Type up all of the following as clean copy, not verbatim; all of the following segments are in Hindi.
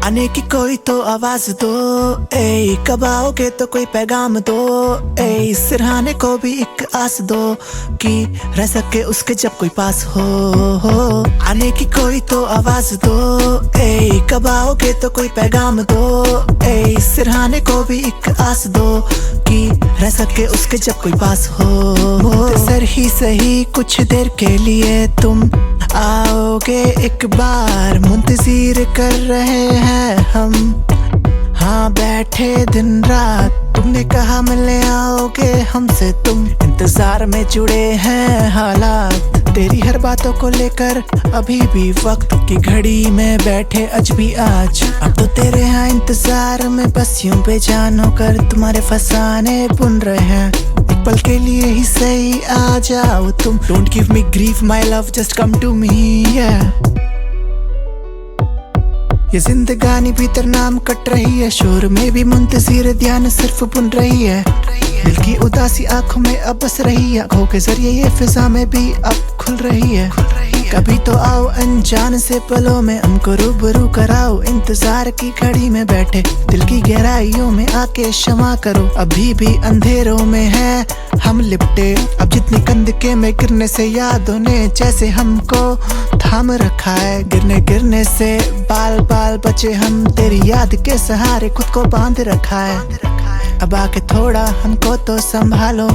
आने की कोई तो आवाज दो, ए कब आओगे तो कोई पैगाम दो, ए सिरहाने को भी एक आस दो कि रह सके उसके जब कोई पास हो। आने की कोई तो आवाज दो, ए कब आओगे तो कोई पैगाम दो, ए सिरहाने को भी एक आस दो कि रह सके उसके जब कोई पास हो। सर ही सही कुछ देर के लिए तुम आओगे एक बार, मुंतज़िर कर रहे हैं हम, हाँ बैठे दिन रात। तुमने कहा मिलने आओगे हमसे, तुम इंतजार में जुड़े हैं हालात। तेरी हर बातों को लेकर अभी भी वक्त की घड़ी में बैठे अजबी आज। अब तो तेरे यहाँ इंतजार में बस यूं बेजान होकर तुम्हारे फसाने बुन रहे हैं। एक पल के लिए ही सही आ जाओ तुम, don't give me grief my love just come to me. ये जिंदगानी भीतर नाम कट रही है, शोर में भी मुंतज़िर ध्यान सिर्फ बुन रही है। दिल की उदासी आंखों में अब बस रही है, आंखों के जरिए ये फिजा में भी अब खुल रही है। कभी तो आओ अनजान से पलों में हमको रूबरू कराओ, इंतजार की घड़ी में बैठे दिल की गहराइयों में आके क्षमा करो। अभी भी अंधेरों में है हम लिपटे, अब जितनी कंदके में गिरने से यादों ने जैसे हमको थाम रखा है। गिरने गिरने से बाल बाल बचे हम, तेरी याद के सहारे खुद को बांध रखा है। अब आके थोड़ा हमको तो संभालो,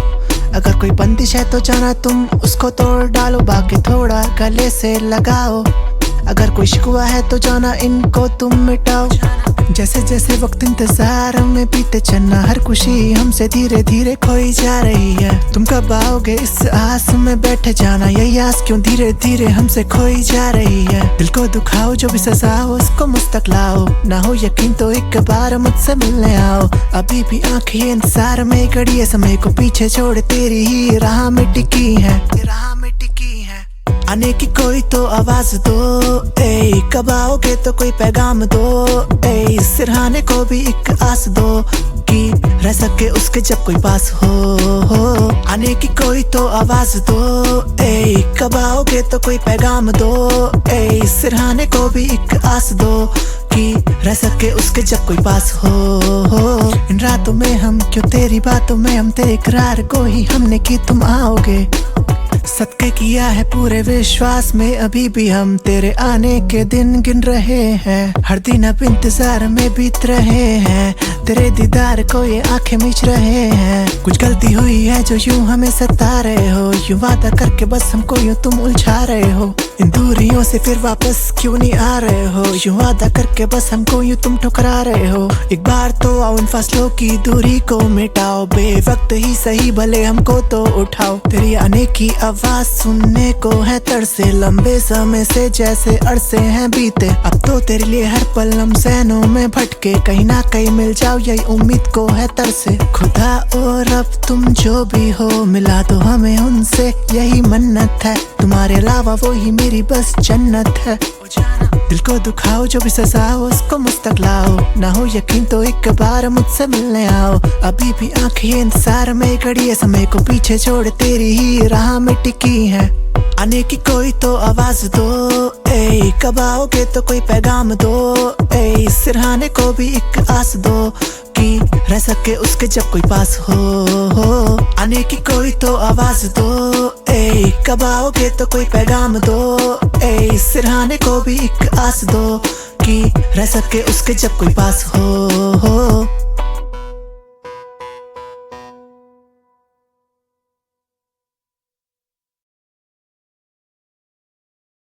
अगर कोई बंदिश है तो जाना तुम उसको तोड़ डालो। बाकी थोड़ा गले से लगाओ, अगर कोई शिकवा है तो जाना इनको तुम मिटाओ। जैसे जैसे वक्त इंतजार में बीते चलना, हर खुशी हमसे धीरे धीरे खोई जा रही है। तुम कब आओगे इस आस में बैठे जाना, यही आस क्यों धीरे धीरे हमसे खोई जा रही है। दिल को दुखाओ जो भी सजा हो उसको मुझतक लाओ, ना हो यकीन तो एक बार मुझसे मिलने आओ। अभी भी आंखें इंतजार में गड़ी है, समय को पीछे छोड़ तेरी ही राह में टिकी है। आने की कोई तो आवाज दो, ए कब आओगे तो कोई पैगाम दो, ए सिरहाने को भी एक आस दो कि रह सके उसके जब कोई पास हो। आने की कोई तो आवाज दो, ए कब आओगे तो कोई पैगाम दो, ए सिरहाने को भी एक आस दो कि रह सके उसके जब कोई पास हो। इन रातों में हम क्यों तेरी बातों में हम, तेरे इकरार को ही हमने की तुम आओगे। सदके किया है पूरे विश्वास में, अभी भी हम तेरे आने के दिन गिन रहे हैं। हर दिन अब इंतजार में बीत रहे हैं, तेरे दीदार को ये आंखें मीच रहे हैं। कुछ गलती हुई है जो यूं हमें सता रहे हो, यूं वादा करके बस हमको यूं तुम उलझा रहे हो। इन दूरियों से फिर वापस क्यों नहीं आ रहे हो, यूं वादा करके बस हमको यूं तुम ठुकरा रहे हो। एक बार तो आओ इन फासलों की दूरी को मिटाओ, बेवक्त ही सही भले हमको तो उठाओ। तेरी आने की आवाज सुनने को है तरसे, लंबे समय से जैसे अरसे हैं बीते। अब तो तेरे लिए हर पल हम ज़हनों में भटके, कहीं ना कहीं मिल जाओ यही उम्मीद को है तरसे। खुदा और अब तुम जो भी हो मिला दो हमें उनसे, यही मन्नत है। तुम्हारे अलावा वो ही मेरी बस जन्नत है। दिल को दुखाओ जो भी सजा हो उसको मुझतक लाओ, ना हो यकीन तो एक बार मुझसे मिलने आओ। अभी भी आंखें इंतजार में गड़ी है, समय को पीछे छोड़ तेरी ही राह में टिकी है। आने की कोई तो आवाज दो, ए कब आओगे तो कोई पैगाम दो, ए सिरहाने को भी एक आस दो कि रह सके उसके जब कोई पास हो। आने की कोई तो आवाज दो, ए कब आओगे तो कोई पैगाम दो, ए सिरहाने को भी एक आस दो कि रह सके उसके जब कोई पास हो।